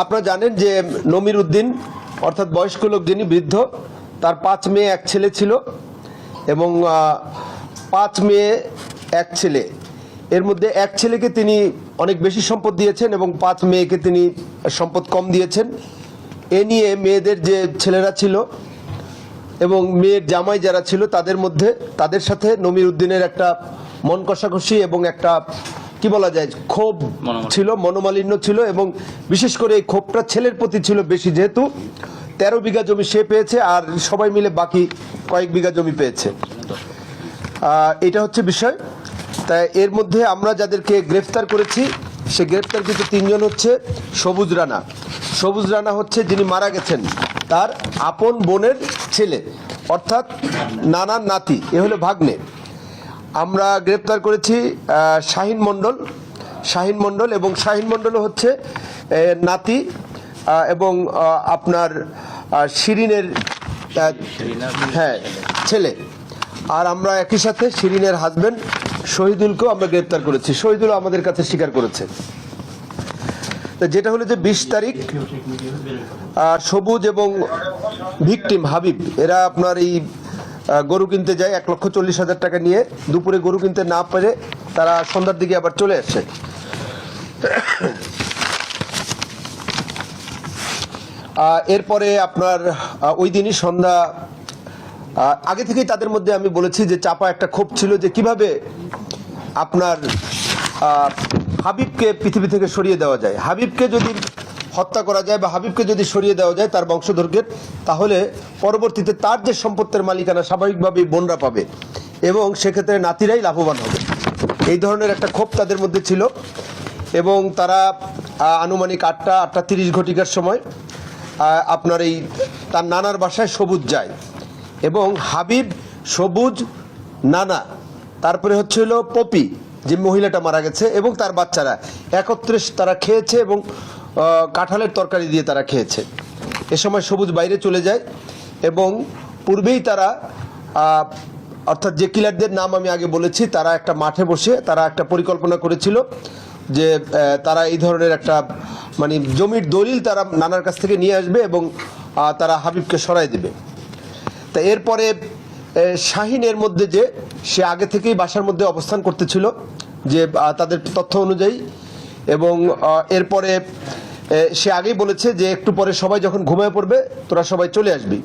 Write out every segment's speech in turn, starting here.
আপনারা জানেন যে নমির উদ্দিন অর্থাৎ বয়স্ক লোক যিনি বৃদ্ধ, তার 5 মেয়ে 1 ছেলে ছিল এবং 5 মেয়ে 1 ছেলে, এর মধ্যে 1 ছেলেকে তিনি অনেক বেশি সম্পদ দিয়েছেন এবং 5 মেয়েকে তিনি সম্পদ কম দিয়েছেন। এ নিয়ে মেয়েদের যে ছেলেরা ছিল এবং মেয়ের জামাই যারা ছিল তাদের সাথে নমির উদ্দিনের একটা মন কষাকষি এবং একটা কি বলা যায় ক্ষোভ ছিল, মনোমালিন্য ছিল এবং বিশেষ করে এই ক্ষোভটা ছেলের প্রতি ছিল বেশি, যেহেতু 13 বিঘা জমি সে পেয়েছে আর সবাই মিলে বাকি কয়েক বিঘা জমি পেয়েছে। এটা হচ্ছে বিষয়। তাই এর মধ্যে আমরা যাদেরকে গ্রেফতার করেছি সে গ্রেফতারকৃত 3 জন হচ্ছে সবুজ রানা। সবুজ রানা হচ্ছে যিনি মারা গেছেন তার আপন বোনের ছেলে, অর্থাৎ নানার নাতি, এ হলো ভাগ্নে। আমরা গ্রেপ্তার করেছি শাহিন মণ্ডল এবং শাহিন মণ্ডল হচ্ছে নাতি এবং আপনার শিরিনের ছেলে। আর আমরা একই সাথে শিরিনের হাজবেন্ড শহীদুলকেও আমরা গ্রেপ্তার করেছি। শহীদুল আমাদের কাছে স্বীকার করেছে। যেটা হলো যে 20 তারিখ সবুজ এবং ভিকটিম হাবিব এরা আপনার এই গরু কিনতে যায় 1,40,000 টাকা নিয়ে। দুপুরে গরু কিনতে না পেরে তারা সন্ধ্যার দিকে আবার চলে আসে। এরপরে আপনার ওই দিনই সন্ধ্যা আগে থেকেই তাদের মধ্যে আমি বলেছি যে চাপা একটা ক্ষোভ ছিল যে কিভাবে আপনার হাবিবকে পৃথিবী থেকে সরিয়ে দেওয়া যায়। হাবিবকে যদি হত্যা করা যায় বা হাবিবকে যদি সরিয়ে দেওয়া যায় তার বংশধরকে, তাহলে পরবর্তীতে তার যে সম্পত্তির মালিকানা স্বাভাবিকভাবেই বোনরা পাবে এবং সেক্ষেত্রে নাতিরাই লাভবান হবে। এই ধরনের একটা ক্ষোভ তাদের মধ্যে ছিল এবং তারা আনুমানিক 8:30 ঘটিকার সময় আপনার এই তার নানার বাসায় সবুজ যায় এবং হাবিব, সবুজ, নানা, তারপরে হচ্ছে হলো পপি যে মহিলাটা মারা গেছে এবং তার বাচ্চারা একত্রে তারা খেয়েছে এবং কাঁঠালের তরকারি দিয়ে তারা খেয়েছে। এ সময় সবুজ বাইরে চলে যায় এবং পূর্বেই তারা অর্থাৎ যে কিলারদের নাম আমি আগে বলেছি তারা একটা মাঠে বসে তারা একটা পরিকল্পনা করেছিল যে তারা এই ধরনের একটা মানে জমির দলিল তারা নানার কাছ থেকে নিয়ে আসবে এবং তারা হাবিবকে সরাই দেবে। তা এরপরে শাহিনের মধ্যে যে সে আগে থেকেই বাসার মধ্যে অবস্থান করতেছিল যে তাদের তথ্য অনুযায়ী এবং এরপরে সে আগেই বলেছে যে একটু পরে সবাই যখন ঘুমিয়ে পড়বে তোরা সবাই চলে আসবি।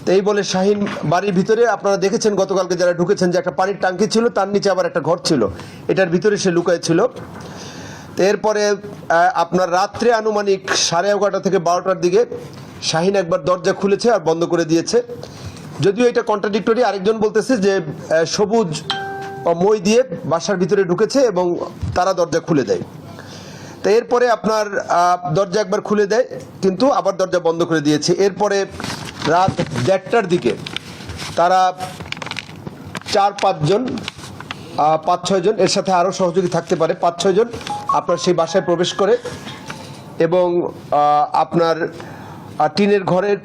তো এই বলে শাহিন বাড়ির ভিতরে, আপনারা দেখেছেন গতকালকে যারা ঢুকেছেন, যে একটা পানির ট্যাঙ্কি ছিল, তার নিচে আবার একটা ঘর ছিল, এটার ভিতরে সে লুকায় ছিল। তো এরপরে আপনার রাত্রে আনুমানিক 11:30 থেকে 12টার দিকে শাহিন একবার দরজা খুলেছে আর বন্ধ করে দিয়েছে। যদিও এটা কন্ট্রাডিক্টরি, আরেকজন বলতেছে যে সবুজ মই দিয়ে বাসার ভিতরে ঢুকেছে এবং তারা দরজা খুলে দেয়। তো এরপরে আপনার দরজা একবার খুলে দেয় কিন্তু আবার দরজা বন্ধ করে দিয়েছে। এরপরে রাত 1:30টার দিকে তারা 4-5 জন 5-6 জন, এর সাথে আরও সহযোগী থাকতে পারে, 5-6 জন আপনার সেই বাসায় প্রবেশ করে এবং আপনার টিনের ঘরের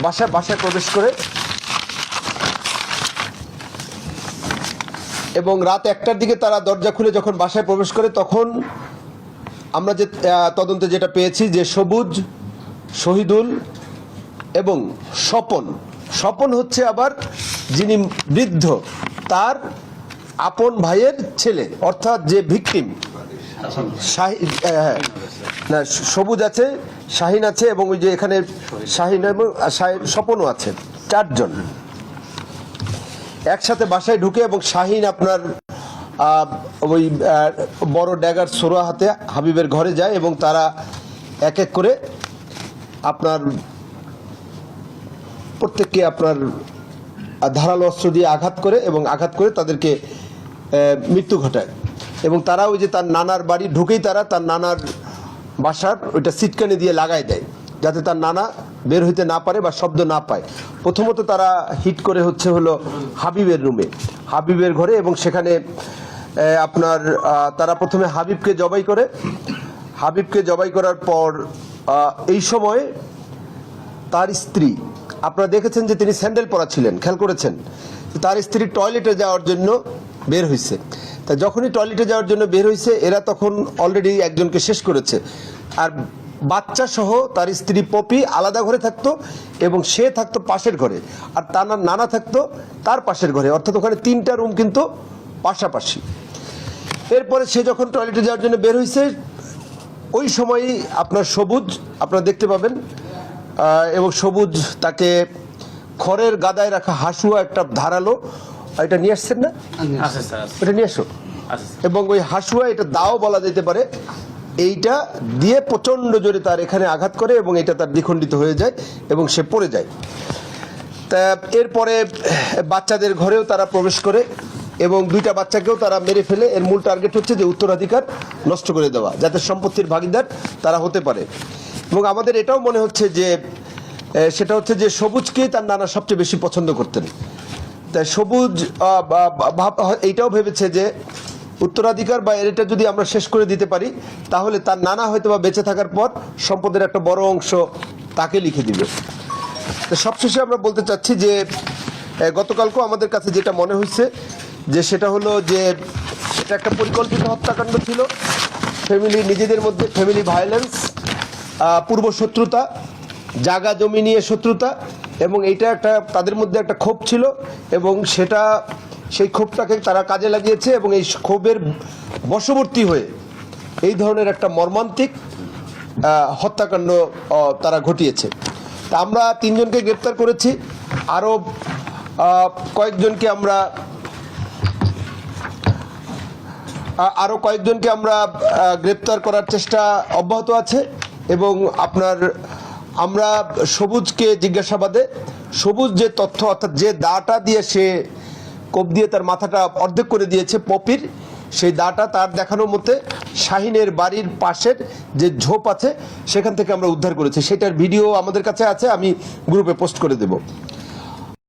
বাসায় প্রবেশ করে এবং রাত 1টার দিকে তারা দরজা খুলে যখন বাসায় প্রবেশ করে তখন আমরা যে তদন্তে যেটা পেয়েছি যে সবুজ, শহীদুল এবং স্বপন হচ্ছে আবার যিনি বৃদ্ধ তার আপন ভাইয়ের ছেলে, অর্থাৎ যে ভিকটিম না সবুজ আছে, শাহিন আছে এবং ওই যে এখানে শাহিন এবং স্বপনও আছে, 4 জন একসাথে বাসায় ঢুকে এবং শাহিন আপনার ওই বড় ড্যাগার সোরা হাতে হাবিবের ঘরে যায় এবং তারা এক এক করে আপনার প্রত্যেককে আপনার ধারালো অস্ত্র দিয়ে আঘাত করে তাদেরকে মৃত্যু ঘটায় এবং তারা ওই যে তার নানার বাড়ি ঢুকেই তারা তার নানার বাসার ওইটা সিটকানি দিয়ে লাগাই দেয় যাতে তার নানা বের হইতে না পারে বা শব্দ না পায়। প্রথমত তারা হিট করে হলো হাবিবের রুমে, হাবিবের ঘরে, এবং সেখানে আপনার তারা প্রথমে হাবিবকে জবাই করার পর এই সময় তার স্ত্রী, আপনারা দেখেছেন যে তিনি স্যান্ডেল পরা ছিলেন, খেয়াল করেছেন, তার স্ত্রী টয়লেটে যাওয়ার জন্য বের হয়েছে। তা যখনই টয়লেটে যাওয়ার জন্য বের হয়েছে এরা তখন অলরেডি একজনকে শেষ করেছে আর বাচ্চা সহ তার স্ত্রী পপি আলাদা ঘরে থাকতো এবং সে থাকতো পাশের ঘরে, আর তার নানা থাকতো তার পাশের ঘরে, অর্থাৎ ওখানে 3টা রুম কিন্তু পাশাপাশি। এরপরে সে যখন টয়লেটে যাওয়ার জন্য বের হয়েছে ওই সময়ই আপনার সবুজ আপনারা দেখতে পাবেন, এবং সবুজ তাকে খড়ের গাদায় রাখা হাসুয়া একটা ধারালো, এটা নিয়ে আসছেন না, এটা নিয়ে আসো, এবং ওই হাসুয়া এটা দাও বলা যেতে পারে, এইটা দিয়ে প্রচন্ড জোরে তার এখানে আঘাত করে এবং এটা তার দ্বিখণ্ডিত হয়ে যায় এবং সে পড়ে যায়। তা এরপরে বাচ্চাদের ঘরেও তারা প্রবেশ করে এবং 2টা বাচ্চাকেও তারা মেরে ফেলে। এর মূল টার্গেট হচ্ছে যে উত্তরাধিকার নষ্ট করে দেওয়া, যাতে সম্পত্তির ভাগিদার তারা হতে পারে। এবং আমাদের এটাও মনে হচ্ছে যে সেটা হচ্ছে যে সবুজকে তার নানা সবচেয়ে বেশি পছন্দ করতেন। তাই সবুজ এইটাও ভেবেছে যে উত্তরাধিকার বা এটা যদি আমরা শেষ করে দিতে পারি তাহলে তার নানা হয়তো বা বেঁচে থাকার পর সম্পদের একটা বড় অংশ তাকে লিখে দিবে। তো সবশেষে আমরা বলতে চাচ্ছি যে গতকালকেও আমাদের কাছে যেটা মনে হয়েছে যে সেটা হলো যে এটা একটা পরিকল্পিত হত্যাকাণ্ড ছিল, ফ্যামিলি নিজেদের মধ্যে ফ্যামিলি ভায়োলেন্স, পূর্ব শত্রুতা, জায়গা জমি নিয়ে শত্রুতা, এবং এইটা একটা তাদের মধ্যে একটা ক্ষোভ ছিল এবং সেই ক্ষোভটাকে তারা কাজে লাগিয়েছে এবং এই ক্ষোভের বশবর্তী হয়ে এই ধরনের একটা মর্মান্তিক হত্যাকাণ্ড তারা ঘটিয়েছে। তা আমরা 3 জনকে গ্রেপ্তার করেছি, আরও কয়েকজনকে আমরা গ্রেপ্তার করার চেষ্টা অব্যাহত আছে। এবং আমরা সবুজকে জিজ্ঞাসাবাদে সবুজ যে তথ্য অর্থাৎ যে দাটা দিয়ে সে কোপ দিয়ে তার মাথাটা অর্ধেক করে দিয়েছে পপির, সেই দাটা তার দেখানো মতে শাহিনের বাড়ির পাশের যে ঝোপ আছে সেখান থেকে আমরা উদ্ধার করেছি। সেটার ভিডিও আমাদের কাছে আছে, আমি গ্রুপে পোস্ট করে দেব।